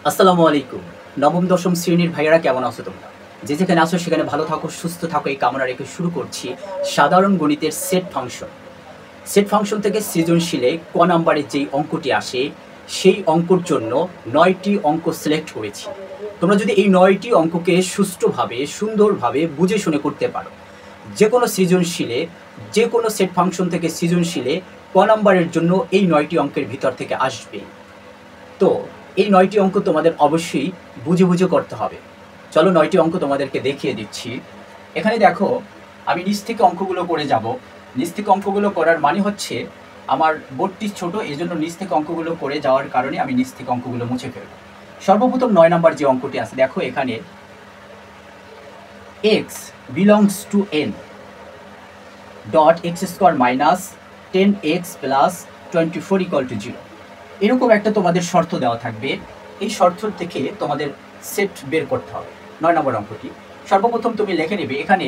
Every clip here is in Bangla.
আসসালামু আলাইকুম। নবম দশম শ্রেণীর ভাইয়েরা কেমন আছো তোমরা? যে যেখানে আছো সেখানে ভালো থাকো, সুস্থ থাকো এই কামনা রেখে শুরু করছি সাধারণ গণিতের সেট ফাংশন। সেট ফাংশন থেকে সৃজনশীলে ক নাম্বারের যেই অঙ্কটি আসে সেই অঙ্কর জন্য ৯টি অঙ্ক সিলেক্ট করেছি। তোমরা যদি এই ৯টি অঙ্ককে সুষ্ঠুভাবে সুন্দরভাবে বুঝে শুনে করতে পারো, যে কোনো সৃজনশীলে যে কোনো সেট ফাংশন থেকে সৃজনশীলে ক নাম্বারের জন্য এই ৯টি অঙ্কের ভিতর থেকে আসবে। তো এই ৯টি অঙ্ক তোমাদের অবশ্যই বুঝে বুঝে করতে হবে। চলো ৯টি অঙ্ক তোমাদেরকে দেখিয়ে দিচ্ছি। এখানে দেখো, আমি নিচ থেকে অঙ্কগুলো করে যাব। নিচ থেকে অঙ্কগুলো করার মানে হচ্ছে আমার বোর্ডটি ছোট, এই জন্য নিচ থেকে অঙ্কগুলো করে যাওয়ার কারণে আমি নিচ থেকে অঙ্কগুলো মুছে ফেলব। সর্বপ্রথম ৯ নাম্বার যে অঙ্কটি আছে, দেখো এখানে x belongs to N dot x square minus 10x plus 24 equal to 0, এরকম একটা তোমাদের শর্ত দেওয়া থাকবে। এই শর্ত থেকে তোমাদের সেট বের করতে হবে। ৯ নম্বর অঙ্কটি সর্বপ্রথম তুমি লিখে নেবে। এখানে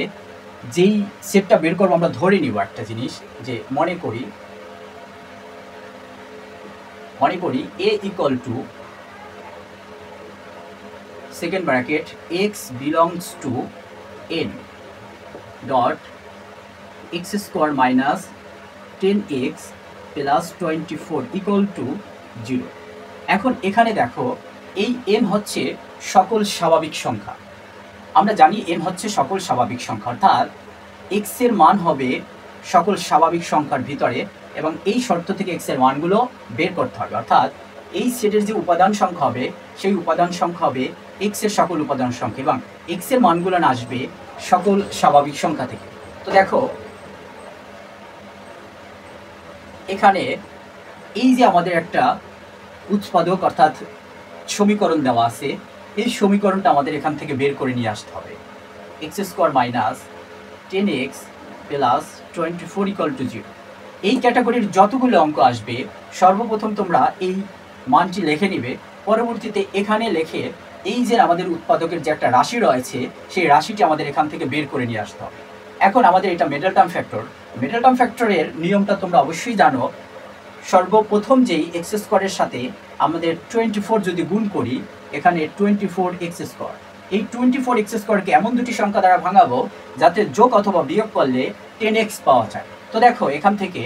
যেই সেটটা বের করবো আমরা ধরে নিব একটা জিনিস, যে মনে করি A equal to second bracket x belongs to N dot x square minus 10x plus 24 equal to 0। এখন এখানে দেখো, এই m হচ্ছে সকল স্বাভাবিক সংখ্যা। আমরা জানি m হচ্ছে সকল স্বাভাবিক সংখ্যা, অর্থাৎ x এর মান হবে সকল স্বাভাবিক সংখ্যার ভিতরে, এবং এই শর্ত থেকে x এর মানগুলো বের করতে হবে। অর্থাৎ এই সেটের যে উপাদান সংখ্যা হবে সেই উপাদান সংখ্যা হবে x এর সকল উপাদান সংখ্যা, এবং x এর মানগুলো আসবে সকল স্বাভাবিক সংখ্যা থেকে। তো দেখো এখানে এই যে আমাদের একটা উৎপাদক অর্থাৎ সমীকরণ দেওয়া আছে, এই সমীকরণটা আমাদের এখান থেকে বের করে নিয়ে আসতে হবে। X square minus 10x plus 24 equal to 0। এই ক্যাটাগরির যতগুলো অঙ্ক আসবে সর্বপ্রথম তোমরা এই মানটি লিখে নিবে। পরবর্তীতে এখানে লিখে এই যে আমাদের উৎপাদকের যে একটা রাশি রয়েছে সেই রাশিটি আমাদের এখান থেকে বের করে নিয়ে আসতে হবে। এখন আমাদের এটা middle term factor. Middle term ফ্যাক্টরের নিয়মটা তোমরা অবশ্যই জানো। সর্বপ্রথম যেই এক্স স্কোয়ারের সাথে আমাদের 24 যদি গুণ করি, এখানে 24x স্কোয়ার, এই 24x স্কোয়ারকে এমন দুটি সংখ্যা দ্বারা ভাঙাবো যাতে যোগ অথবা বিয়োগ করলে 10x পাওয়া যায়। তো দেখো এখান থেকে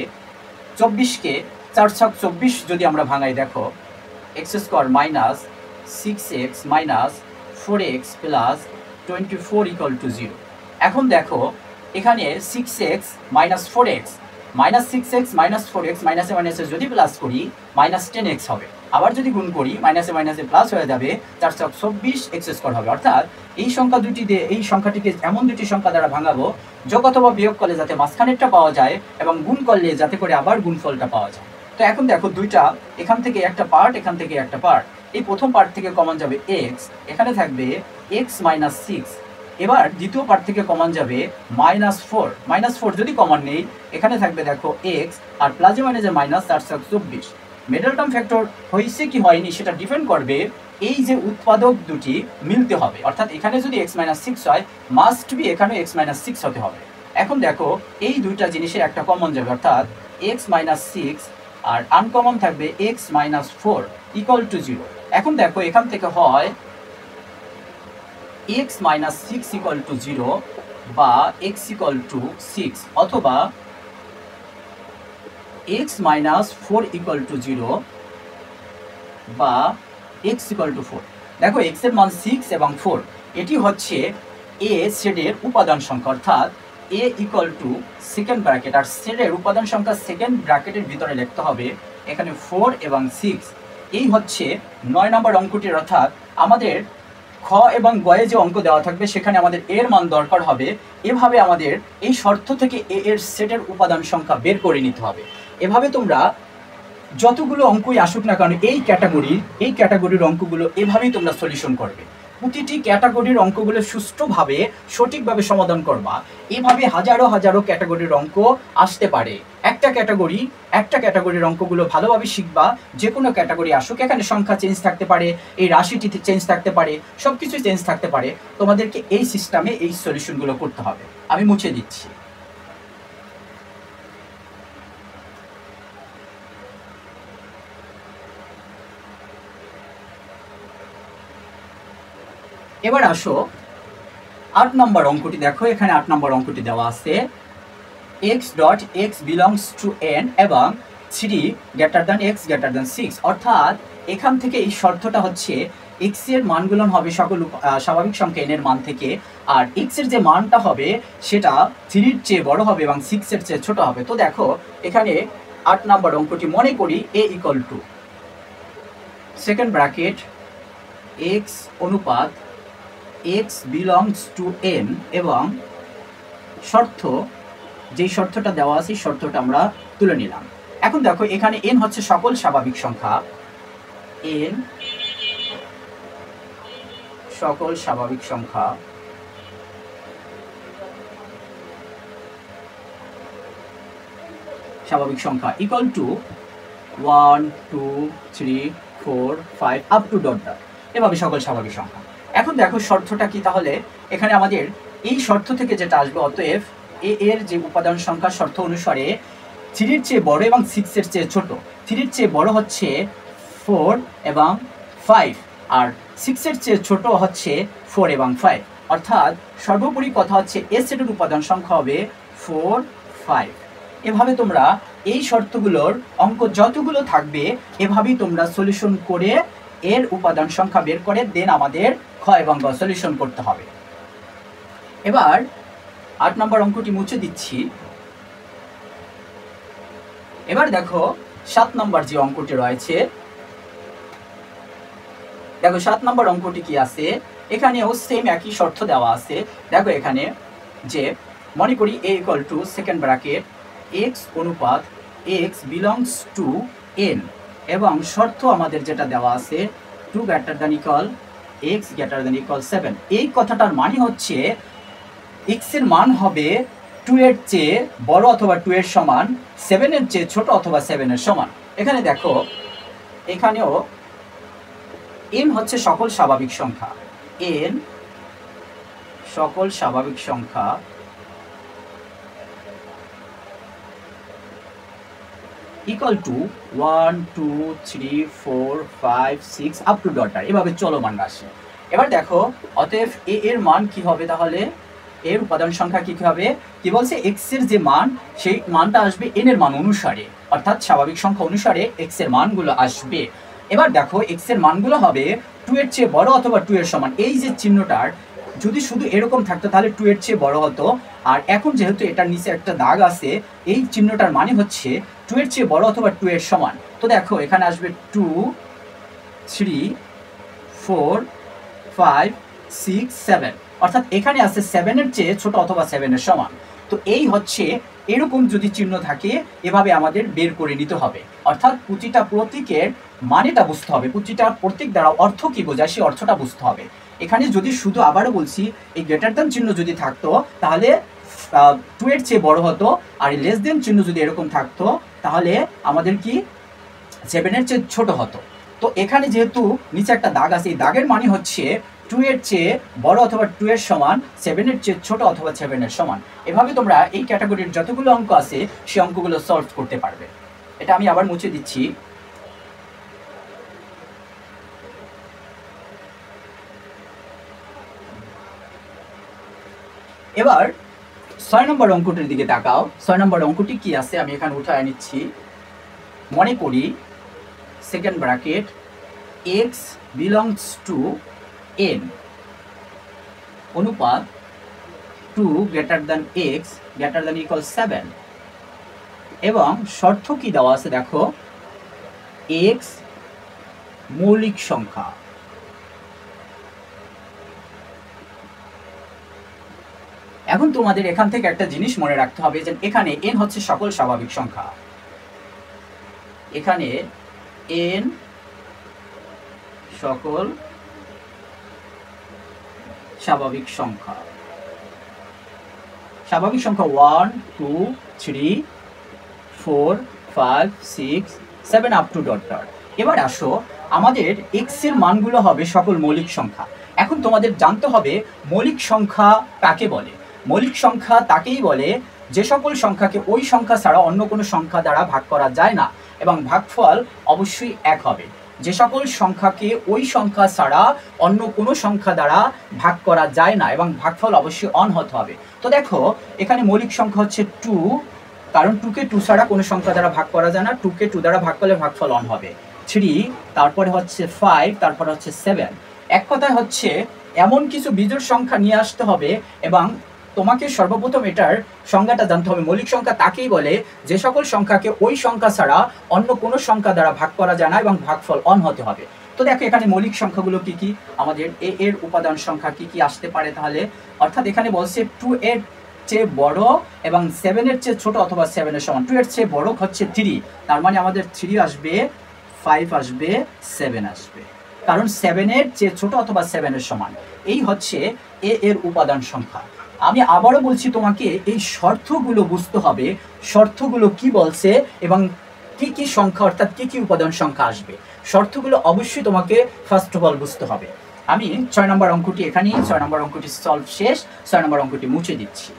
24কে 4 ছক 24 যদি আমরা ভাঙাই, দেখো x square minus 6x minus 4x plus 24 equal to 0। এখন দেখো এখানে 6x minus 4x minus 6x minus 4x মাইনাসে মাইনাসে যদি প্লাস করি মাইনাস 10x হবে। আবার যদি গুণ করি মাইনাসে মাইনাসে প্লাস হয়ে যাবে, 4 ছক 24x স্কোয়ার হবে। অর্থাৎ এই সংখ্যা দুটি দিয়ে এই সংখ্যাটিকে এমন দুটি সংখ্যা দ্বারা ভাঙাবো যোগ অথবা বিয়োগ করলে যাতে মাঝখানেরটা পাওয়া যায়, এবং গুণ করলে যাতে করে আবার গুণফলটা পাওয়া যায়। তো এখন দেখো দুইটা, এখান থেকে একটা পার্ট, এখান থেকে একটা পার্ট। এই প্রথম পার্ট থেকে কমন যাবে x, এখানে থাকবে x মাইনাস 6। এবার দ্বিতীয় পার্ট থেকে কমন যাবে -4। -4 যদি কমন নেই, এখানে থাকবে দেখো x, আর প্লাসে মাইনাসে মাইনাস 4 ছক 24। মিডল টার্ম ফ্যাক্টর হয়েছে কি হয়নি সেটা ডিপেন্ড করবে এই যে উৎপাদক দুটি মিলতে হবে। অর্থাৎ এখানে যদি x মাইনাস 6 হয়, মাস্ট বি এখানে x মাইনাস 6 হতে হবে। এখন দেখো এই দুইটা জিনিসের একটা কমন যাবে, অর্থাৎ x মাইনাস 6 আর আনকমন থাকবে x মাইনাস 4 ইকুয়াল টু 0। এখন দেখো এখান থেকে হয় x মাইনাস 6 ইকুয়াল টু 0 বা x ইকুয়াল টু 6, অথবা x মাইনাস 4 ইকুয়াল টু 0 বা x ইকুয়াল টু 4। দেখো x এর মান 6 এবং 4, এটি হচ্ছে a সেটের উপাদান সংখ্যা, অর্থাৎ a equal to second bracket, আর সেটের উপাদান সংখ্যা সেকেন্ড ব্র্যাকেটের ভিতরে লিখতে হবে এখানে 4 এবং 6। এই হচ্ছে 9 নম্বর অঙ্কটির, অর্থাৎ আমাদের খ এবং গয়ে যে অঙ্ক দেওয়া থাকবে সেখানে আমাদের এর মান দরকার হবে। এভাবে আমাদের এই শর্ত থেকে এ এর সেটের উপাদান সংখ্যা বের করে নিতে হবে। এভাবে তোমরা যতগুলো অঙ্কই আসুক না কারণ এই ক্যাটাগরির অঙ্কগুলো এভাবেই তোমরা সলিউশন করবে। প্রতিটি ক্যাটাগরির অঙ্কগুলো সুষ্ঠুভাবে সঠিকভাবে সমাধান করবা। এভাবে হাজারো হাজারো ক্যাটাগরির অঙ্ক আসতে পারে। একটা ক্যাটাগরির অঙ্কগুলো ভালোভাবে শিখবা। যে কোনো ক্যাটাগরি আসুক, এখানে সংখ্যা চেঞ্জ থাকতে পারে, এই রাশিটিতে চেঞ্জ থাকতে পারে, সব কিছু চেঞ্জ থাকতে পারে। তোমাদেরকে এই সিস্টেমে এই সলিউশনগুলো করতে হবে। আমি মুছে দিচ্ছি। এবার আসো 8 নম্বর অঙ্কটি দেখো, এখানে 8 নম্বর অঙ্কটি দেওয়া আছে x dot x belongs to n এবং 3 greater than x greater than 6, অর্থাৎ এখান থেকে এই শর্তটা হচ্ছে x এর মানগুলো হবে সকল স্বাভাবিক সংখ্যা n এর মান থেকে, আর x এর যে মানটা হবে সেটা 3 এর চেয়ে বড় হবে এবং 6 এর চেয়ে ছোট হবে। তো দেখো এখানে 8 নম্বর অঙ্কটি মনে করি a equal to second bracket x অনুপাত x বিলংস টু n এবং শর্ত, যেই শর্তটা দেওয়া আছে শর্তটা আমরা তুলে নিলাম। এখন দেখো এখানে n হচ্ছে সকল স্বাভাবিক সংখ্যা, n সকল স্বাভাবিক সংখ্যা equal to 1 2 3 4 5 up to dot dot, এভাবে সকল স্বাভাবিক সংখ্যা। এখন দেখো শর্তটা কি, তাহলে এখানে আমাদের এই শর্ত থেকে যেটা আসবে, অতএব a এর যে উপাদান সংখ্যা শর্ত অনুসারে 3 এর চেয়ে বড় এবং 6 এর চেয়ে ছোট, 3 এর চেয়ে বড় হচ্ছে 4 এবং 5 আর 6 এর চেয়ে ছোট হচ্ছে 4 এবং 5, অর্থাৎ সর্বোপরি কথা হচ্ছে a সেটের উপাদান সংখ্যা হবে 4 5। এভাবে তোমরা এই শর্তগুলোর অঙ্ক যতগুলো থাকবে এভাবেই তোমরা সলিউশন করে এর উপাদান সংখ্যা বের করে দেন আমাদের খ এবং গ সলিউশন করতে হবে। এবার 8 নম্বর অঙ্কটি মুছে দিচ্ছি। এবার দেখো 7 নম্বর যে অঙ্কটি রয়েছে, দেখো 7 নম্বর অঙ্কটি কি আছে, এখানেও সেম একই শর্ত দেওয়া আছে। দেখো এখানে যে মনে করি a equal to second bracket x অনুপাত x বিলংস টু n এবং শর্ত আমাদের যেটা দেওয়া আছে 2 greater than equal x greater than equal 7। এই কথাটার মানে হচ্ছে x এর মান হবে 2 এর চেয়ে বড় অথবা 2 এর সমান, 7 এর চেয়ে ছোট অথবা 7 এর সমান। এখানে দেখো এখানেও n হচ্ছে সকল স্বাভাবিক সংখ্যা, n সকল স্বাভাবিক সংখ্যা equal to 1 2 3 4 5 6 up to dot, এভাবে চলমান রাশি। এবার দেখো অতএব a এর মান কি হবে, তাহলে এর উপাদান সংখ্যা কি হবে, কি বলছে x এর যে মান সেই মানটা আসবে n এর মান অনুসারে, অর্থাৎ স্বাভাবিক সংখ্যা অনুসারে x এর মানগুলো আসবে। এবার দেখো x এর মানগুলো হবে 2 এর চেয়ে বড় অথবা 2 এর সমান। এই যে চিহ্নটার যদি শুধু এরকম থাকতো তাহলে 2 এর চেয়ে বড় হতো, আর এখন যেহেতু এটার নিচে একটা দাগ আছে এই চিহ্নটার মানে হচ্ছে 2 এর চেয়ে বড় অথবা 2 এর সমান। তো দেখো এখানে আসবে 2 3 4 5 6 7, অর্থাৎ এখানে আছে 7 এর চেয়ে ছোট অথবা 7 এর সমান। তো এই হচ্ছে এরকম যদি চিহ্ন থাকে এভাবে আমাদের বের করে নিতে হবে, অর্থাৎ প্রতিটা প্রতীকের মানেটা বুঝতে হবে, প্রতিটা প্রতীক দ্বারা অর্থ কি বোঝায় সেই অর্থটা বুঝতে হবে। এখানে যদি শুধু আবারও বলছি এই গ্রেটার দ্যান চিহ্ন যদি থাকতো তাহলে 2 এর চেয়ে বড় হতো, আর লেস দেন চিহ্ন যদি এরকম থাকতো তাহলে আমাদের কি 7 এর চেয়ে ছোট হতো। তো এখানে যেহেতু নিচে একটা দাগ আছে, এই দাগের মানে হচ্ছে 2 এর চেয়ে বড় অথবা 2 এর সমান, 7 এর চেয়ে ছোট অথবা 7 এর সমান। এভাবে তোমরা এই ক্যাটাগরির যতগুলো অঙ্ক আছে সেই অঙ্কগুলো সলভ করতে পারবে। এটা আমি আবার মুছে দিচ্ছি। এবার 6 নম্বর অঙ্কটির দিকে তাকাও। 6 নম্বর অঙ্কটি কি আছে আমি এখানে উঠায় নিচ্ছি। মনে করি second bracket x belongs to n অনুপাত 2 greater than x greater than equal 7 এবং শর্ত কি দেওয়া আছে দেখো x মৌলিক সংখ্যা। এখন তোমাদের এখান থেকে একটা জিনিস মনে রাখতে হবে যে এখানে n হচ্ছে সকল স্বাভাবিক সংখ্যা, এখানে n সকল স্বাভাবিক সংখ্যা, স্বাভাবিক সংখ্যা 1 2 3 4 5 6 7 আপ টু ডট ডট। এবার আসো আমাদের x এর মানগুলো হবে সকল মৌলিক সংখ্যা। এখন তোমাদের জানতে হবে মৌলিক সংখ্যা কাকে বলে। মৌলিক সংখ্যা তাকেই বলে যে সকল সংখ্যাকে ওই সংখ্যা ছাড়া অন্য কোনো সংখ্যা দ্বারা ভাগ করা যায় না এবং ভাগফল অবশ্যই এক হবে। যে সকল সংখ্যাকে ওই সংখ্যা ছাড়া অন্য কোনো সংখ্যা দ্বারা ভাগ করা যায় না এবং ভাগফল অবশ্যই অন হতে হবে। তো দেখো এখানে মৌলিক সংখ্যা হচ্ছে 2, কারণ 2কে 2 ছাড়া কোনো সংখ্যা দ্বারা ভাগ করা যায় না, 2কে 2 দ্বারা ভাগ করলে ভাগফল অন হবে। 3, তারপরে হচ্ছে 5, তারপরে হচ্ছে 7। এক কথায় হচ্ছে এমন কিছু বিজোড় সংখ্যা নিয়ে আসতে হবে এবং তোমাকে সর্বপ্রথম এটার সংজ্ঞাটা জানতে হবে। মৌলিক সংখ্যা তাকেই বলে যে সকল সংখ্যাকে ওই সংখ্যা ছাড়া অন্য কোনো সংখ্যা দ্বারা ভাগ করা যায় না এবং ভাগফল অন হতে হবে। তো দেখো এখানে মৌলিক সংখ্যাগুলো কি কি, আমাদের এ এর উপাদান সংখ্যা কি কি আসতে পারে তাহলে, অর্থাৎ এখানে বলছে 2 এর চেয়ে বড় এবং 7 এর চেয়ে ছোট অথবা 7 এর সমান। 2 এর চেয়ে বড় হচ্ছে 3, তার মানে আমাদের 3 আসবে, 5 আসবে, 7 আসবে, কারণ 7 এর চেয়ে ছোট অথবা 7 এর সমান। এই হচ্ছে এ এর উপাদান সংখ্যা। আমি আবারও বলছি তোমাকে এই শর্তগুলো বুঝতে হবে, শর্তগুলো কি বলছে এবং কি কি সংখ্যা অর্থাৎ কি কি উপাদান সংখ্যা আসবে, শর্তগুলো অবশ্যই তোমাকে ফার্স্ট অফ অল বুঝতে হবে। আমি 6 নম্বর অঙ্কটি এখানেই, 6 নম্বর অঙ্কটি সলভ শেষ, 6 নম্বর অঙ্কটি মুছে দিচ্ছি।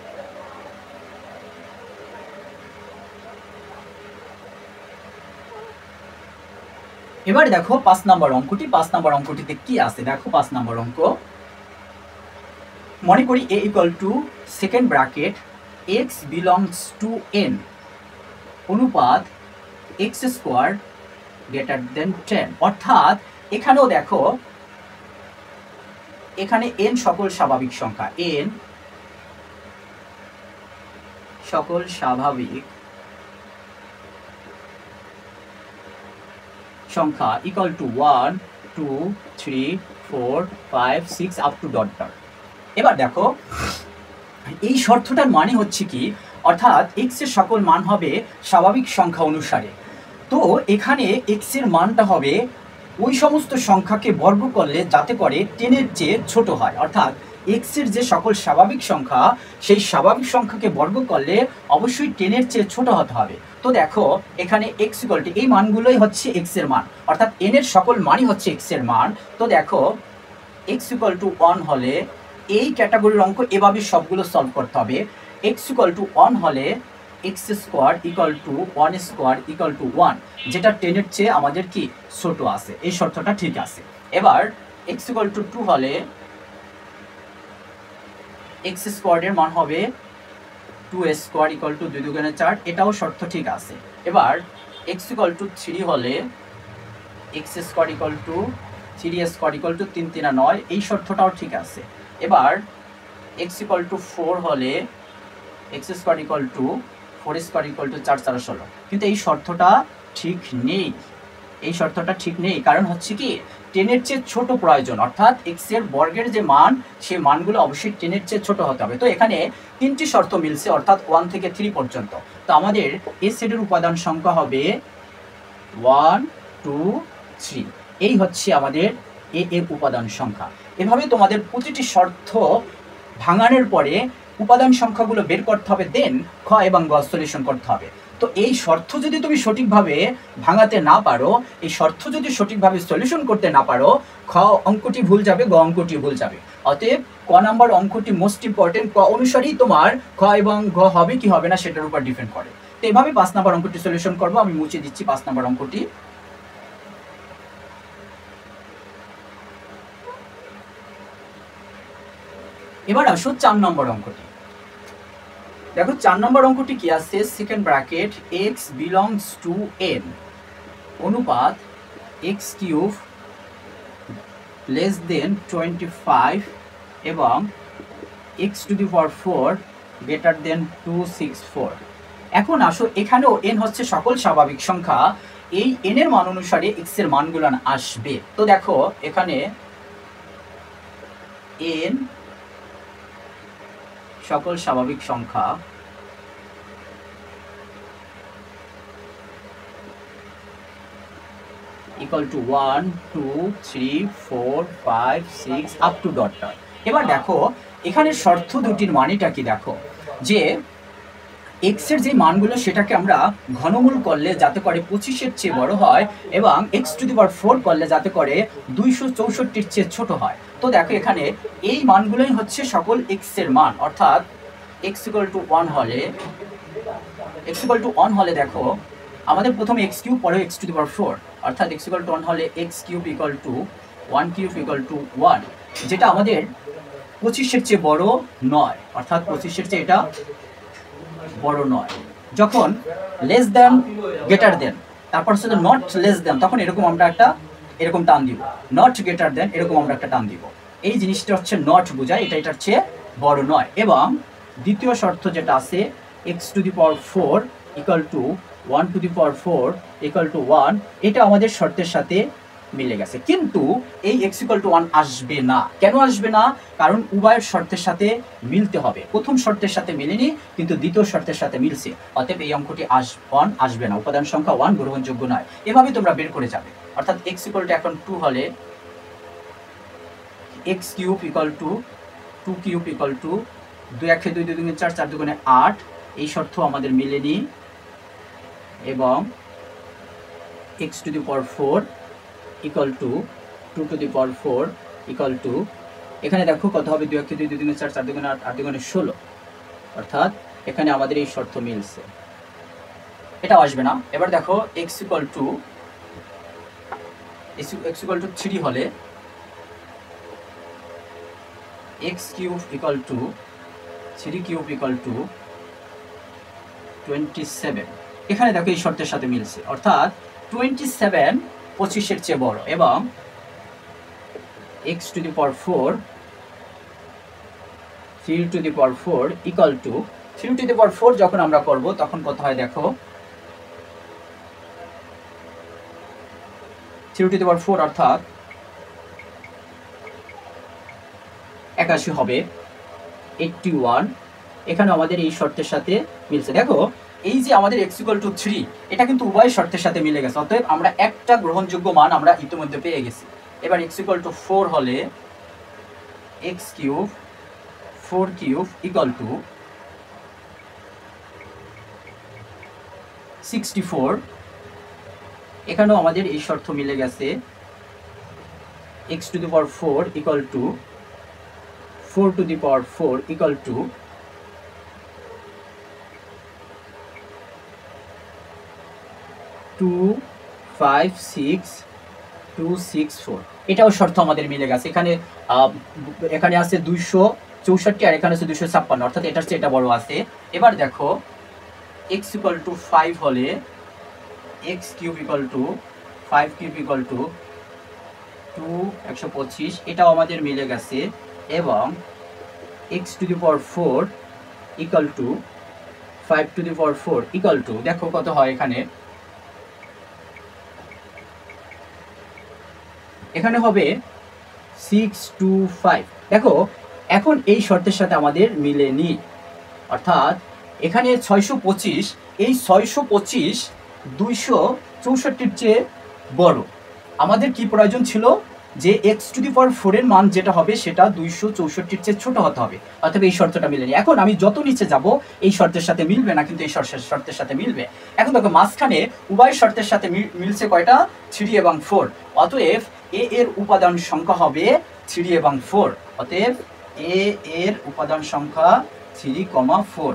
এবার দেখো 5 নম্বর অঙ্কটি, 5 নম্বর অঙ্কটিতে কি আছে দেখো। 5 নম্বর অঙ্ক, মনে করি a equal to second bracket x belongs to n অনুপাত x স্কোয়ার গ্রেটার দেন 10, অর্থাৎ এখানেও দেখো এখানে n সকল স্বাভাবিক সংখ্যা, n সকল স্বাভাবিক সংখ্যা equal to 1 2 3 4 5 6 up to dot dot. এবার দেখো এই শর্তটার মানে হচ্ছে কি, অর্থাৎ x এর সকল মান হবে স্বাভাবিক সংখ্যা অনুসারে। তো এখানে x এর মানটা হবে ওই সমস্ত সংখ্যাকে বর্গ করলে যাতে করে 10 এর চেয়ে ছোট হয়, অর্থাৎ x এর যে সকল স্বাভাবিক সংখ্যা সেই স্বাভাবিক সংখ্যাকে বর্গ করলে অবশ্যই 10 এর চেয়ে ছোট হতে হবে। তো দেখো এখানে x ইকুয়াল টু এই মানগুলোই হচ্ছে x এর মান, অর্থাৎ n এর সকল মানই হচ্ছে x এর মান। তো দেখো x ইকুয়াল টু 1 হলে এই ক্যাটাগরির অঙ্ক এভাবে সবগুলো সলভ করতে হবে। x ইকুয়াল টু 1 হলে x square equal to 1 square equal to 1, যেটা 10 এর চেয়ে আমাদের কি ছোট আছে, এই শর্তটা ঠিক আছে। এবার x ইকুয়াল টু 2 হলে x স্কোয়ারের মান হবে 2 স্কোয়ার ইকুয়াল টু 2 দুগুণে 4, এটাও শর্ত ঠিক আছে। এবার x ইকুয়াল টু 3 হলে x square equal to 3 square equal to 3 3 9, এই শর্তটাও ঠিক আছে। এবার x ইকুয়াল টু 4 হলে x square equal to 4 square equal to 4 4 16, কিন্তু এই শর্তটা ঠিক নেই, এই শর্তটা ঠিক নেই, কারণ হচ্ছে কি 10 এর চেয়ে ছোট প্রয়োজন, অর্থাৎ x এর বর্গের যে মান সেই মানগুলো অবশ্যই 10 এর চেয়ে ছোট হতে হবে। তো এখানে তিনটি শর্ত মিলছে, অর্থাৎ 1 থেকে 3 পর্যন্ত। তো আমাদের এই সেটের উপাদান সংখ্যা হবে 1 2 3, এই হচ্ছে আমাদের এ এর উপাদান সংখ্যা। এভাবে তোমাদের প্রতিটি শর্ত ভাঙানোর পরে উপাদান সংখ্যাগুলো বের করতে হবে, দেন খ এবং গ সলিউশন করতে হবে। তো এই শর্ত যদি তুমি সঠিকভাবে ভাঙাতে না পারো, এই শর্ত যদি সঠিকভাবে সলিউশন করতে না পারো, খ অঙ্কটি ভুল যাবে, গ অঙ্কটি ভুল যাবে। অতএব ক নাম্বার অঙ্কটি মোস্ট ইম্পর্টেন্ট, ক অনুসারেই তোমার খ এবং গ হবে কি হবে না সেটার উপর ডিপেন্ড করে। তো এভাবে 5 নাম্বার অঙ্কটি সলিউশন করবো। আমি মুছে দিচ্ছি 5 নাম্বার অঙ্কটি। এবার আসো 4 নম্বর অঙ্কটি। দেখো 4 নম্বর অঙ্কটি কি আছে, second bracket x belongs to n অনুপাত x কিউব লেস দেন 25 এবং x to the power 4 greater than 264। এখন আসো এখানেও n হচ্ছে সকল স্বাভাবিক সংখ্যা, এই n এর মান অনুসারে x এর মানগুলো আসবে। তো দেখো এখানে n সকল স্বাভাবিক সংখ্যা equal to 1 2 3 4 5 6 up to dot dot. এবার দেখো এখানে শর্ত দুটির মানেটা কি, দেখো যে x এর যে মানগুলো সেটাকে আমরা ঘনমূল করলে যাতে করে 25 এর চেয়ে বড় হয় এবং x টু দি পাওয়ার 4 করলে যাতে করে 264 এর চেয়ে ছোট হয়। তো দেখো এখানে এই মানগুলোই হচ্ছে সকল x এর মান, অর্থাৎ x ইকুয়াল টু 1 হলে দেখো আমাদের প্রথমে x কিউব পরে x টু দি পাওয়ার 4, অর্থাৎ x ইকুয়াল টু 1 হলে x cube equal to 1 cube equal to 1, যেটা আমাদের 25-এর চেয়ে বড় নয়, অর্থাৎ 25-এর চেয়ে এটা বড় নয়। যখন লেস দ্যান গ্রেটার দেন, তারপর হচ্ছে নট লেস দ্যান, তখন এরকম আমরা একটা এরকম টান দিব, নট গ্রেটার দেন এরকম আমরা একটা টান দিব। এই জিনিসটা হচ্ছে নট বোঝায়, এটা এটার চেয়ে বড় নয়। এবং দ্বিতীয় শর্ত যেটা আছে x to the power 4 equal two 1 two the power 4 equal two 1, এটা আমাদের শর্তের সাথে মিলে গেছে। কিন্তু এই x ইকুয়াল টু 1 আসবে না। কেন আসবে না? কারণ উভয়ের শর্তের সাথে মিলতে হবে। প্রথম শর্তের সাথে মিলেনি, কিন্তু দ্বিতীয় শর্তের সাথে মিলছে, অতএব এই অঙ্কটি 1 আসবে না, উপাদান সংখ্যা 1 গ্রহণযোগ্য নয়। এভাবে তোমরা বের করে যাবে। অর্থাৎ x ইকুয়াল টু এখন 2 হলে x cube equal to 2 cube equal to 2 1 2 2 4 4 2 8, এই শর্ত আমাদের মিলেনি। এবং x to the power 4 equal two 2 two the power 4 equal two, এখানে দেখো কত হবে, 2 1 2 2 4 4 2 8 8 2 16, অর্থাৎ এখানে আমাদের এই শর্ত মিলছে, এটা আসবে না। এবার দেখো x ইকুয়াল টু 3 হলে x cube equal to 3 cube equal to 27, এখানে দেখো এই শর্তের সাথে মিলছে, অর্থাৎ 27 25-এর চেয়ে বড়। এবং x to the power 4 3 to the power 4 equal to 3 to the power 4 যখন আমরা করব তখন কত হয় দেখো, 3 টু দি পাওয়ার 4 অর্থাৎ 81 হবে, 81, এখানে আমাদের এই শর্তের সাথে মিলছে। দেখো এই যে আমাদের x ইকুয়াল টু 3, এটা কিন্তু উভয় শর্তের সাথে মিলে গেছে, অতএব আমরা একটা গ্রহণযোগ্য মান আমরা ইতিমধ্যে পেয়ে গেছি। এবার x ইকুয়াল টু 4 হলে x cube 4 cube equal to 64, এখানেও আমাদের এই শর্ত মিলে গেছে, x to the power 4 equal two 4 two the power 4 equal two 2 5 6 2 6 4, এটাও শর্ত আমাদের মিলে গেছে। এখানে আছে 264 আর এখানে আছে 256, অর্থাৎ এটার চেয়ে এটা বড় আছে। এবার দেখো x ইকুয়াল টু 5 হলে x cube equal to 5 cube equal to 2 125, এটাও আমাদের মিলে গেছে। এবং x to the power 4 equal two 5 two the power 4 equal two, দেখো কত হয়, এখানে হবে 625। দেখো এখন এই শর্তের সাথে আমাদের মিলেনি, অর্থাৎ এখানে 625, এই 625 264-র চেয়ে বড়। আমাদের কি প্রয়োজন ছিল যে x টু দি পাওয়ার 4 এর মান যেটা হবে সেটা 264-র চেয়ে ছোট হতে হবে, অতএব এই শর্তটা মিলেনি। এখন আমি যত নিচে যাব এই শর্তের সাথে মিলবে না, কিন্তু এই শর্তের সাথে মিলবে। এখন দেখো মাঝখানে উভয় শর্তের সাথে মিলছে কয়টা, 3 এবং 4, অতএব a এর উপাদান সংখ্যা হবে 3 এবং 4, অতএব a এর উপাদান সংখ্যা 3, 4।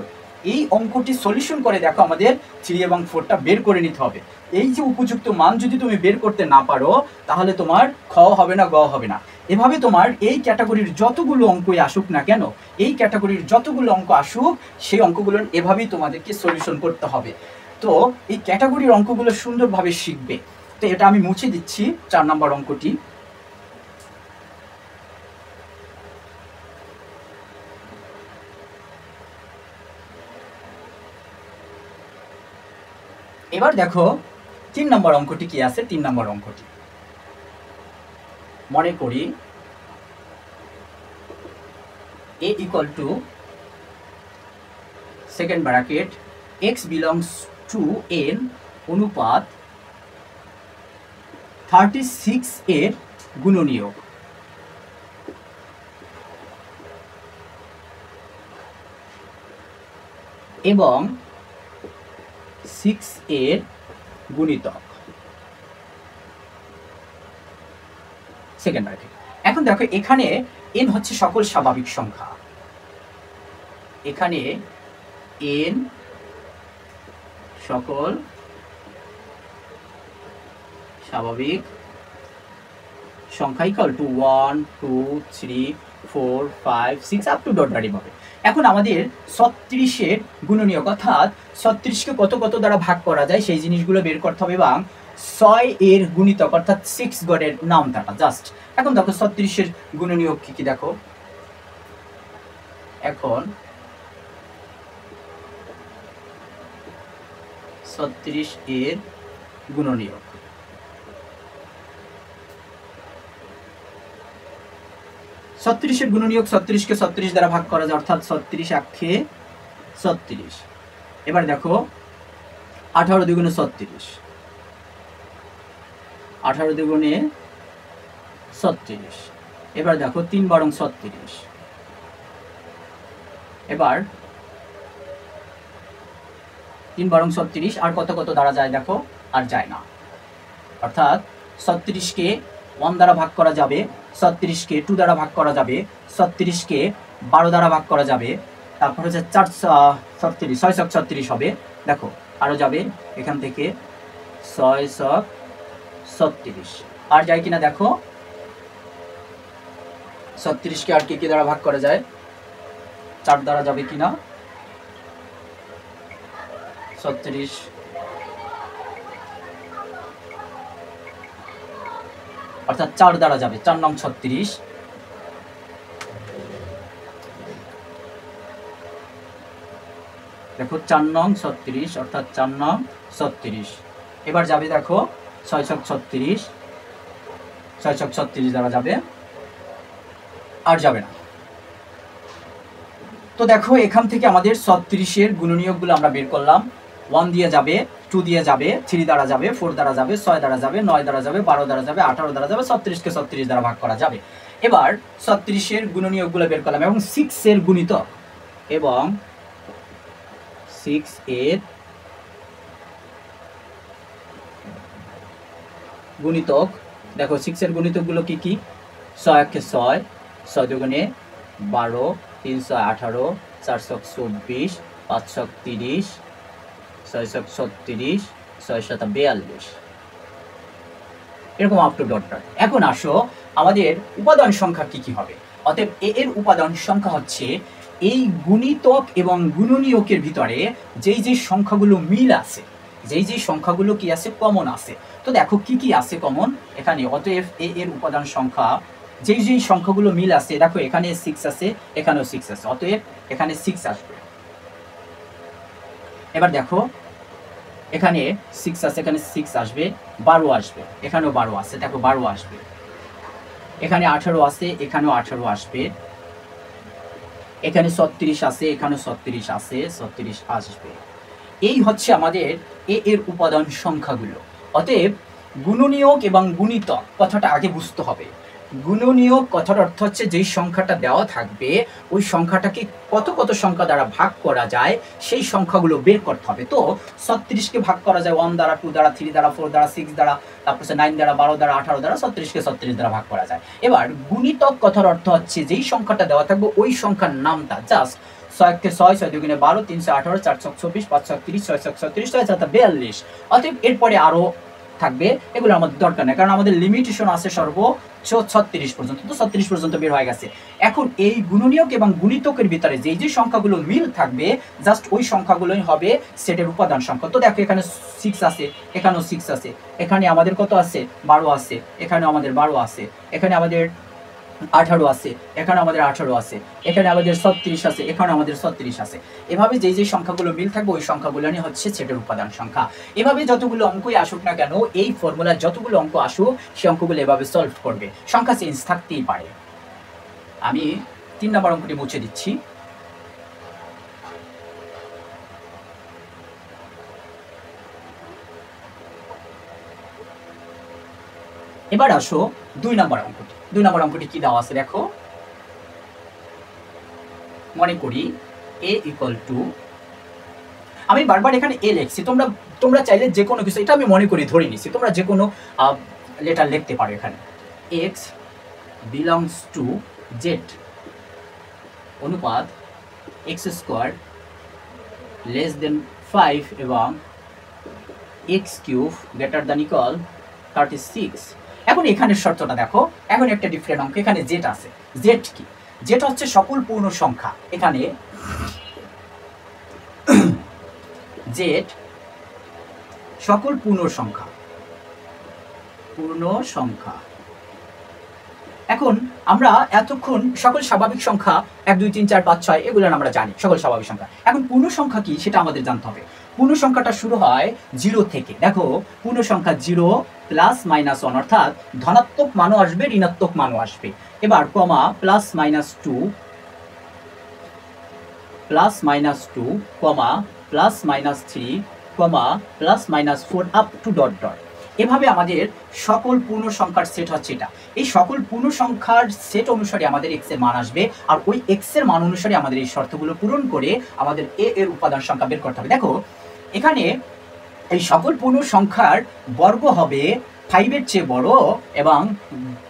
এই অঙ্কটি সলিউশন করে দেখো আমাদের 3 এবং 4টা বের করে নিতে হবে। এই যে উপযুক্ত মান যদি তুমি বের করতে না পারো তাহলে তোমার খ হবে না, গ হবে না। এভাবে তোমার এই ক্যাটাগরির যতগুলো অঙ্কই আসুক না কেন, এই ক্যাটাগরির যতগুলো অঙ্ক আসুক সেই অঙ্কগুলো এভাবেই তোমাদেরকে সলিউশন করতে হবে। তো এই ক্যাটাগরির অঙ্কগুলো সুন্দরভাবে শিখবে। তো এটা আমি মুছে দিচ্ছি 4 নম্বর অঙ্কটি। এবার দেখো 3 নম্বর অঙ্কটি কি আছে। 3 নম্বর অঙ্কটি মনে করি a equal to second bracket x belongs to n অনুপাত 36 এর গুণনীয়ক, এবং 6 এর গুণিতক, সেকেন্ড ব্র্যাকেট। এখন দেখো এখানে n হচ্ছে সকল স্বাভাবিক সংখ্যা, এখানে n সকল স্বাভাবিক সংখ্যা equal to 1 2 3 4 5 6 up to dot দাঁড়িয়ে হবে। এখন আমাদের 36-এর গুণনীয়ক অর্থাৎ 36-কে কত কত দ্বারা ভাগ করা যায় সেই জিনিসগুলো বের করতে হবে এবং 6 এর গুণিতক অর্থাৎ 6 গডের নামটা জাস্ট। এখন দেখো 36-এর গুণনীয়ক কি কি দেখো। এখন 36 এর গুণনীয়ক, 36-এর গুণনীয়ক 36-কে 36 দ্বারা ভাগ করা যায় অর্থাৎ 36 আক্ষে 36। এবার দেখো 18 দ্বিগুণে 36, 18 দ্বিগুণে 36। এবার দেখো 3 বারং 36। এবার 3 বারং 36 আর কত কত দ্বারা যায় দেখো, আর যায় না। অর্থাৎ 36-কে 1 দ্বারা ভাগ করা যাবে, 36-কে 2 দ্বারা ভাগ করা যাবে, 36-কে 12 দ্বারা ভাগ করা যাবে, তারপর হচ্ছে 36 6 ছক 36 হবে। দেখো আরো যাবে এখান থেকে 6 ছক 36। আর যায় কিনা দেখো, 36-কে আর কি দ্বারা ভাগ করা যায়, 4 দ্বারা যাবে কিনা। 36 অর্থাৎ 4 দ্বারা যাবে, 4 নং 36। দেখো 4 নং 36 অর্থাৎ 4 নং 36। এবার যাবে দেখো 6 ছক 36, 6 ছক 36 দ্বারা যাবে, আর যাবে না। তো দেখো এখান থেকে আমাদের 36-এর গুণনীয়কগুলো আমরা বের করলাম। 1 দিয়ে যাবে, 2 দিয়ে যাবে, 3 দ্বারা যাবে, 4 দ্বারা যাবে, 6 দ্বারা যাবে, 9 দ্বারা যাবে, 12 দ্বারা যাবে, 18 দ্বারা যাবে, 36-কে 36 দ্বারা ভাগ করা যাবে। এবার 36-এর গুণনীয়কগুলো বের করলাম এবং 6-এর গুণিতক, এবং 6-এর গুণিতক দেখো। 6-এর গুণিতকগুলো কি কি? 6 একে 6, 6 দুগুণে 12, 3 6 18, 4 ছক 24, 5 ছক 30, 6 ছক 36, 6 7 42, এরকম আপ টু ডট ডট। এখন আসো আমাদের উপাদান সংখ্যা কি কি হবে। অতএব এর উপাদান সংখ্যা হচ্ছে এই গুণিতক এবং গুণনীয়কের ভিতরে যেই যে সংখ্যাগুলো মিল আছে, যেই যে সংখ্যাগুলো কি আছে কমন আছে। তো দেখো কি কি আছে কমন এখানে। অতএব এর উপাদান সংখ্যা যেই যেই সংখ্যাগুলো মিল আছে, দেখো এখানে 6 আছে, এখানেও 6 আছে, অতএব এখানে 6 আসবে। এবার দেখো এখানে 6 আছে, এখানে 6 আসবে, 12 আসবে, এখানেও 12 আছে, দেখো 12 আসবে। এখানে 18 আছে, এখানেও 18 আসবে। এখানে 36 আছে, এখানেও 36 আছে, 36 আসবে। এই হচ্ছে আমাদের এর উপাদান সংখ্যাগুলো। অতএব গুণনীয়ক এবং গুণিতক কথাটা আগে বুঝতে হবে। গুণনীয়ক কথার অর্থ হচ্ছে যেই সংখ্যাটা দেওয়া থাকবে ওই সংখ্যাটাকে কত কত সংখ্যা দ্বারা ভাগ করা যায় সেই সংখ্যাগুলো বের করতে হবে। তো 36-কে ভাগ করা যায় 1 দ্বারা, 2 দ্বারা, 3 দ্বারা, 4 দ্বারা, 6 দ্বারা, তারপর 9 দ্বারা, 12 দ্বারা, 18 দ্বারা, 36-কে 36 দ্বারা ভাগ করা যায়। এবার গুণিতক কথার অর্থ হচ্ছে যেই সংখ্যাটা দেওয়া থাকবে ওই সংখ্যার নামটা জাস্ট 6 কে 6, 6 দুগুণে 12, 3 18, 4 ছক 24, 5 ছক 30, 6 ছক 36, 6 7 42। অতএব এরপরে আরো থাকবে, এগুলো আমাদের দরকার নেই, কারণ আমাদের লিমিটেশন আছে সর্বোচ্চ 36 পর্যন্ত। তো 36 পর্যন্ত বের হয়ে গেছে। এখন এই গুণনীয়ক এবং গুণিতকের ভিতরে যেই যে সংখ্যাগুলো মিল থাকবে জাস্ট ওই সংখ্যাগুলোই হবে সেটের উপাদান সংখ্যা। তো দেখো এখানে 6 আছে, এখানেও 6 আছে, এখানে আমাদের কত আছে 12 আছে, এখানেও আমাদের 12 আছে, এখানে আমাদের 18 আছে, এখানে আমাদের 18 আছে, এখানে আমাদের 36 আছে, এখানে আমাদের 36 আছে। এভাবে যেই যে সংখ্যাগুলো মিল থাকবে ওই সংখ্যাগুলো নিয়ে হচ্ছে সেটের উপাদান সংখ্যা। এভাবে যতগুলো অঙ্কই আসুক না কেন, এই ফর্মুলা যতগুলো অঙ্ক আসুক সেই অঙ্কগুলো এভাবে সলভ করবে। সংখ্যা চেঞ্জ থাকতেই পারে। আমি 3 নম্বর অঙ্কটি মুছে দিচ্ছি। এবার আসো 2 নম্বর অঙ্কটি। 2 নম্বর অঙ্কটি কি দেওয়া আছে দেখো। মনে করি a ইকুয়াল টু, আমি বারবার এখানে a লিখছি, তোমরা চাইলে যে কোনো কিছু, এটা আমি মনে করি ধরে নিছি, তোমরা যে কোনো লেটার লিখতে পারো এখানে। x বিলংস টু z অনুপাত x স্কয়ার লেস দেন 5 এবং x cube greater than equal 36। এখন এখানের শর্তটা দেখো, এখন একটা ডিফারেন্ট অঙ্ক, এখানে জেড আছে। জেড কি? জেড হচ্ছে সকল পূর্ণ সংখ্যা। এখানে জেড সকল পূর্ণ সংখ্যা, পূর্ণ সংখ্যা। এখন আমরা এতক্ষণ সকল স্বাভাবিক সংখ্যা 1 2 3 4 5 6 এগুলো আমরা জানি, সকল স্বাভাবিক সংখ্যা। এখন পূর্ণ সংখ্যা কি সেটা আমাদের জানতে হবে। পূর্ণ সংখ্যাটা শুরু হয় 0 থেকে। দেখো পূর্ণ সংখ্যা 0 প্লাস মাইনাস 1, অর্থাৎ ধনাত্মক মানও আসবে, ঋণাত্মক মানও আসবে। এবার কমা plus minus 2, plus minus 2, comma plus minus 3, comma plus minus 4 up to dot dot. এভাবে আমাদের সকল পূর্ণ সংখ্যার সেট হচ্ছে এটা। এই সকল পূর্ণ সংখ্যার সেট অনুসারে আমাদের এক্স এর মান আসবে, আর ওই এক্স এর মান অনুসারে আমাদের এই শর্তগুলো পূরণ করে আমাদের এ এর উপাদান সংখ্যা বের করতে হবে। দেখো এখানে এই সকল পূর্ণ সংখ্যার বর্গ হবে 5 এর চেয়ে বড় এবং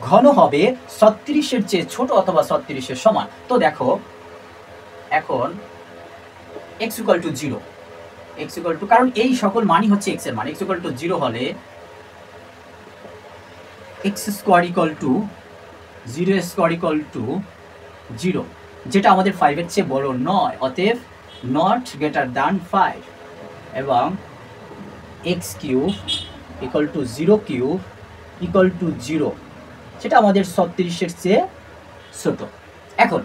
ঘন হবে 36 এর চেয়ে ছোট অথবা 36 এর সমান। তো দেখো এখন x = 0, x = কারণ এই সকল মানই হচ্ছে x এর মান। x = 0 হলে x² = 0² = 0, যেটা আমাদের 5 এর চেয়ে বড় নয়, অতএব নট গ্রেটার দ্যান 5, এবং x³ = 0³ = 0, সেটা আমাদের 36 এর চেয়ে ছোট। এখন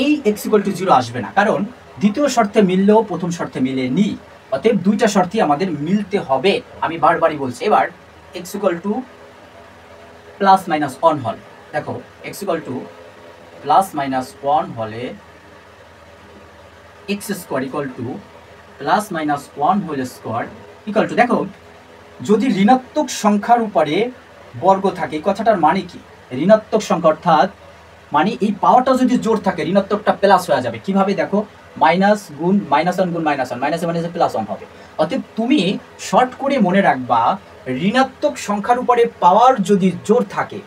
এই x = 0 আসবে না, কারণ দ্বিতীয় শর্তে মিললেও প্রথম শর্তে মিলেনি, অতএব দুইটা শর্তই আমাদের মিলতে হবে। আমি বারবারই বলছি। এবার x = প্লাস মাইনাস 1 হলে, দেখো x = প্লাস মাইনাস 1 হলে x² = plus minus 1 whole square = দেখো যদি ঋণাত্মক সংখ্যার উপরে বর্গ থাকে, এই কথাটার মানে কি? ঋণাত্মক সংখ্যা অর্থাৎ মানে এই পাওয়ারটা যদি জোর থাকে, ঋণাত্মকটা প্লাস হয়ে যাবে। কিভাবে? দেখো মাইনাস গুণ মাইনাস 1 গুণ মাইনাস 1, মাইনাসে মাইনাসে প্লাস 1 হবে। অতএব তুমি শর্ট করে মনে রাখবা, ঋণাত্মক সংখ্যার উপরে পাওয়ার যদি জোর থাকে,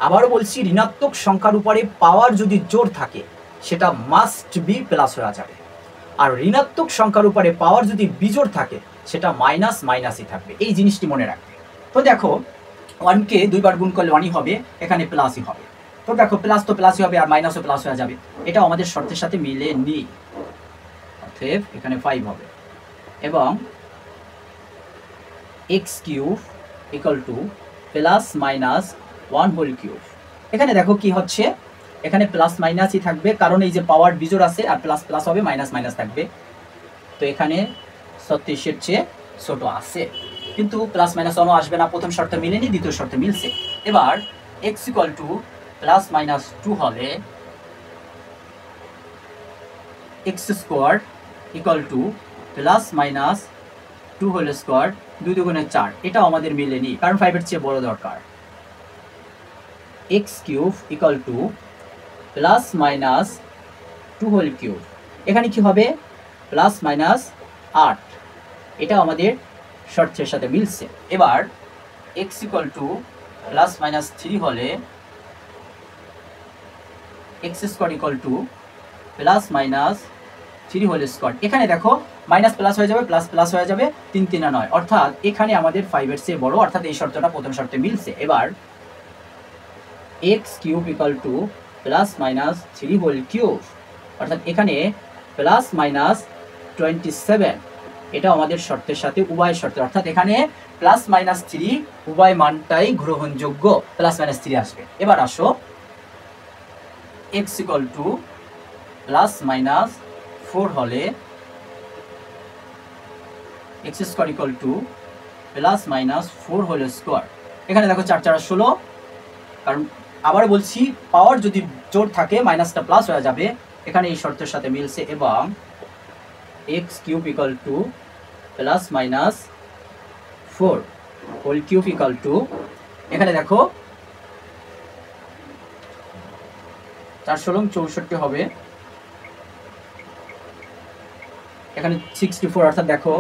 আবারও বলছি ঋণাত্মক সংখ্যার উপরে পাওয়ার যদি জোর থাকে সেটা মাস্ট বি প্লাস হয়ে যাবে, আর ঋণাত্মক সংখ্যার উপরে পাওয়ার যদি বিজোড় থাকে সেটা মাইনাস মাইনাসই থাকবে। এই জিনিসটি মনে রাখবে। তো দেখো 1কে 2 বার গুণ করলে 1ই হবে, এখানে প্লাসই হবে। তো দেখো প্লাস তো প্লাসই হবে, আর মাইনাসও প্লাস হয়ে যাবে। এটাও আমাদের শর্তের সাথে মিলেনি, অতএব এখানে 5 হবে। এবং x³ = plus minus 1 whole cube. এখানে দেখো কি হচ্ছে, এখানে প্লাস মাইনাসই থাকবে, কারণ এই যে পাওয়ার বিজোড় আছে, আর প্লাস প্লাস হবে, মাইনাস মাইনাস থাকবে। তো এখানে 36 এর চেয়ে ছোট আছে, কিন্তু প্লাস মাইনাস 1ও আসবে না। প্রথম শর্তে মিলেনি, দ্বিতীয় শর্তে মিলছে। এবার x = প্লাস মাইনাস 2 হলে x² = plus minus 2 whole square, 2 দুগুণে 4, এটাও আমাদের মিলেনি, কারণ 5 এর চেয়ে বড় দরকার। x³ = plus minus 2 whole cube, এখানে কি হবে? প্লাস মাইনাস 8, এটাও আমাদের শর্তের সাথে মিলছে। এবার x = প্লাস মাইনাস 3 হলে x² = plus minus 3 whole square. এখানে দেখো মাইনাস প্লাস হয়ে যাবে, প্লাস প্লাস হয়ে যাবে, 3 3 9, অর্থাৎ এখানে আমাদের 5 এর চেয়ে বড়, অর্থাৎ এই শর্তটা প্রথম শর্তে মিলছে। এবার x³ = plus minus 3 whole cube, অর্থাৎ এখানে প্লাস মাইনাস 27, এটাও আমাদের শর্তের সাথে উভয় শর্তে, অর্থাৎ এখানে প্লাস মাইনাস 3 উভয় মানটাই গ্রহণযোগ্য, প্লাস মাইনাস 3 আসবে। এবার আসো x = প্লাস মাইনাস 4 হলে x² = plus minus 4 whole square. এখানে দেখো 4 4 16, কারণ আবার বলছি পাওয়ার যদি জোর থাকে মাইনাসটা প্লাস হয়ে যাবে, এখানে এই শর্তের সাথে মিলছে। এবং x³ = plus minus 4 whole cube = এখানে দেখো 4 16 64 হবে, এখানে 64, অর্থাৎ দেখো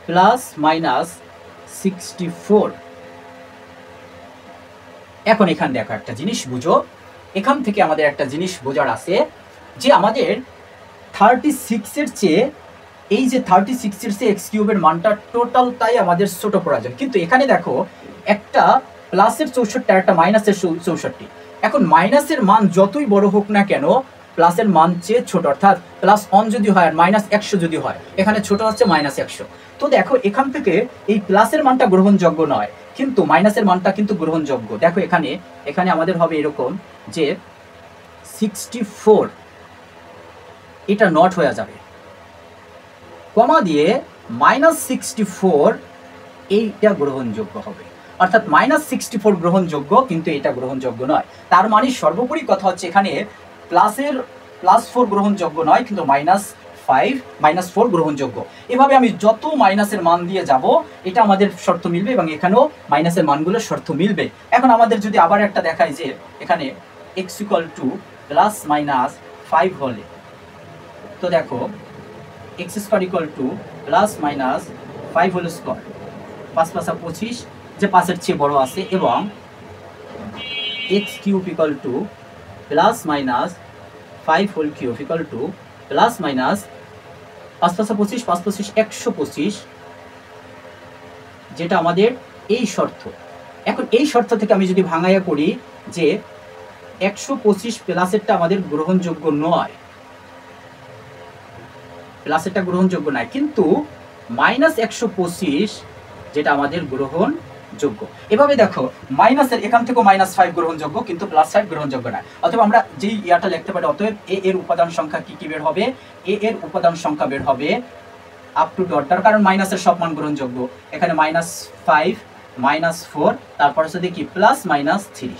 প্লাস মাইনাস 64। এখন এখানে দেখো একটা জিনিস বুঝো, এখান থেকে আমাদের একটা জিনিস বোঝার আছে যে আমাদের 36 এর চেয়ে, এই যে 36 এর চেয়ে x³ এর মানটা টোটালটাই আমাদের ছোট প্রয়োজন। কিন্তু এখানে দেখো একটা প্লাসের 64 আর একটা মাইনাসের 64। এখন মাইনাসের মান যতই বড় হোক না কেন প্লাসের মান চেয়ে ছোট, অর্থাৎ +1 যদি হয় আর -100 যদি হয়, এখানে ছোট হচ্ছে -100। তো দেখো এখান থেকে এই প্লাসের মানটা গ্রহণযোগ্য নয়, কিন্তু মাইনাসের মানটা কিন্তু গ্রহণযোগ্য। দেখো এখানে এখানে আমাদের হবে এরকম যে 64 এটা নট হয়ে যাবে, কমা দিয়ে -64 এইটা গ্রহণযোগ্য হবে, অর্থাৎ -64 গ্রহণযোগ্য কিন্তু এটা গ্রহণযোগ্য নয়। তার মানে সর্বোপরি কথা হচ্ছে এখানে +4 গ্রহণযোগ্য নয়, কিন্তু -4 গ্রহণযোগ্য। এভাবে আমি যত মাইনাসের মান দিয়ে যাব এটা আমাদের শর্ত মিলবে এবং এখানেও মাইনাসের মানগুলোর শর্ত মিলবে। এখন আমাদের যদি আবার একটা দেখাই যে এখানে x = +-5 হলে, তো দেখো x² = +-5 হোল স্কয়ার, 5 × 25 যে 5-এর চেয়ে বড় আছে, এবং x³ = +-5 হোল কিউব = +-5 × 25, 5 × 25 125, যেটা আমাদের এই শর্ত। এখন এই শর্ত থেকে আমি যদি ভাঙাইয়া করি যে 125 প্লাসেরটা আমাদের গ্রহণযোগ্য নয়, প্লাসেরটা গ্রহণযোগ্য নয়, কিন্তু -125 যেটা আমাদের গ্রহণযোগ্য। এভাবে দেখো মাইনাসের এখান থেকেও -5 গ্রহণযোগ্য, কিন্তু +5 গ্রহণযোগ্য নয়। অথবা আমরা যেই ইয়াটা লিখতে পারি, অতএব এ এর উপাদান সংখ্যা কি কি বের হবে? এ এর উপাদান সংখ্যা বের হবে আপ টু ডটটার, কারণ মাইনাসের সব মান গ্রহণযোগ্য। এখানে -5 -4 তারপর হচ্ছে কি +-3,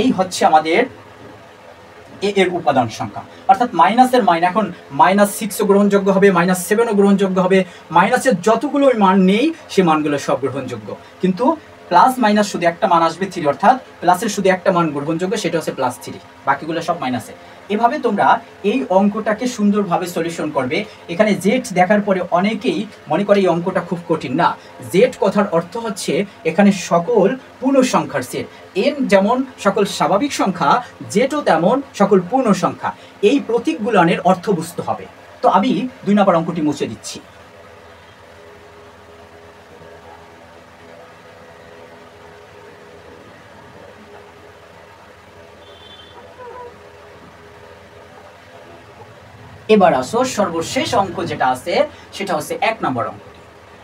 এই হচ্ছে আমাদের এ এর উপাদান সংখ্যা। অর্থাৎ মাইনাসের মান এখন -6ও গ্রহণযোগ্য হবে, -7ও গ্রহণযোগ্য হবে, মাইনাসের যতগুলো মান নেই সে মানগুলো সব গ্রহণযোগ্য, কিন্তু প্লাস মাইনাস শুধু একটা মান আসবে 3, অর্থাৎ প্লাসের শুধু একটা মান গ্রহণযোগ্য, সেটা হচ্ছে +3, বাকিগুলো সব মাইনাসে। এভাবে তোমরা এই অঙ্কটাকে সুন্দরভাবে সলিউশন করবে। এখানে জেড দেখার পরে অনেকেই মনে করে এই অঙ্কটা খুব কঠিন। না, জেড কথার অর্থ হচ্ছে এখানে সকল পূর্ণ সংখ্যার সেট। এন যেমন সকল স্বাভাবিক সংখ্যা, জেডও তেমন সকল পূর্ণ সংখ্যা। এই প্রতীকগুলোর অর্থ বুঝতে হবে। তো আমি 2 নম্বর অঙ্কটি মুছে দিচ্ছি। এবার আসো সর্বশেষ অঙ্ক যেটা আছে সেটা হচ্ছে 1 নম্বর অঙ্কটি।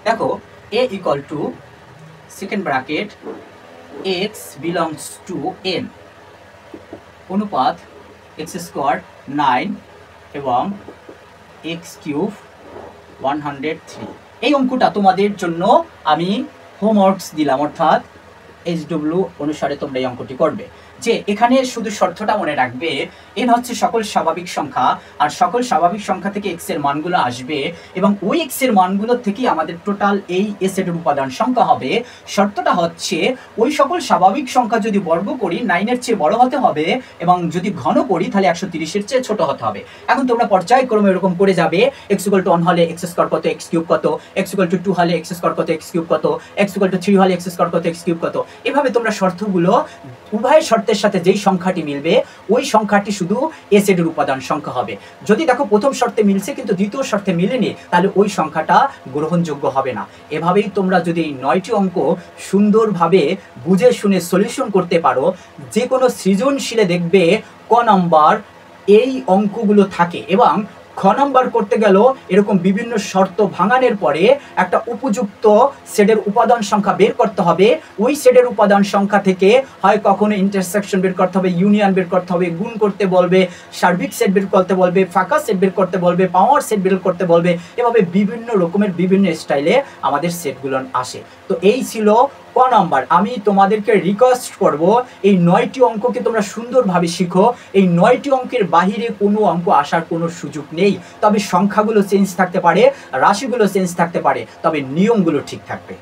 দেখো a = second bracket x belongs to n অনুপাত x² 9 এবং x³ 103। এই অঙ্কটা তোমাদের জন্য আমি হোমওয়ার্কস দিলাম, অর্থাৎ HW অনুসারে তোমরা এই অঙ্কটি করবে। যে এখানে শুধু শর্তটা মনে রাখবে, n হচ্ছে সকল স্বাভাবিক সংখ্যা, আর সকল স্বাভাবিক সংখ্যা থেকে x এর মানগুলো আসবে, এবং ওই x এর মানগুলো থেকেই আমাদের টোটাল এই a সেটের উপাদান সংখ্যা হবে। শর্তটা হচ্ছে ওই সকল স্বাভাবিক সংখ্যা যদি বর্গ করি 9 এর চেয়ে বড় হতে হবে, এবং যদি ঘন করি তাহলে 130 এর চেয়ে ছোট হতে হবে। এখন তোমরা পর্যায়ক্রমে এরকম করে যাবে, x = 1 হলে x² কত, x³ কত, x = 2 হলে x² কত, x³ কত, x = 3 হলে x² কত, x³ কত। এভাবে তোমরা শর্তগুলো উভয় শর্তের সাথে যেই সংখ্যাটি মিলবে ওই সংখ্যাটি শুধু এ সেটের উপাদান সংখ্যা হবে। যদি দেখো প্রথম শর্তে মিলছে কিন্তু দ্বিতীয় শর্তে মিলেনি, তাহলে ওই সংখ্যাটা গ্রহণযোগ্য হবে না। এভাবেই তোমরা যদি এই 9টি অঙ্ক সুন্দরভাবে বুঝে শুনে সলিউশন করতে পারো, যে কোনো সৃজনশীলে দেখবে ক নাম্বার এই অঙ্কগুলো থাকে, এবং খ নাম্বার করতে গেল এরকম বিভিন্ন শর্ত ভাঙানোর পরে একটা উপযুক্ত সেটের উপাদান সংখ্যা বের করতে হবে। ওই সেটের উপাদান সংখ্যা থেকে হয় কখনো ইন্টারসেকশন বের করতে হবে, ইউনিয়ন বের করতে হবে, গুণ করতে বলবে, সার্বিক সেট বের করতে বলবে, ফাঁকা সেট বের করতে বলবে, পাওয়ার সেট বের করতে বলবে। এভাবে বিভিন্ন রকমের বিভিন্ন স্টাইলে আমাদের সেটগুলো আসে। তো এই ছিল ক নাম্বার। আমি তোমাদেরকে রিকোয়েস্ট করব এই 9টি অঙ্ককে তোমরা সুন্দরভাবে শিখো। এই 9টি অঙ্কের বাহিরে কোনো অঙ্ক আসার কোনো সুযোগ নেই। তবে সংখ্যাগুলো চেঞ্জ থাকতে পারে, রাশিগুলো চেঞ্জ থাকতে পারে, তবে নিয়মগুলো ঠিক থাকবে।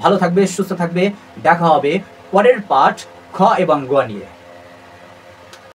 ভালো থাকবে, সুস্থ থাকবে। দেখা হবে পরের পাঠ খ এবং গ নিয়ে।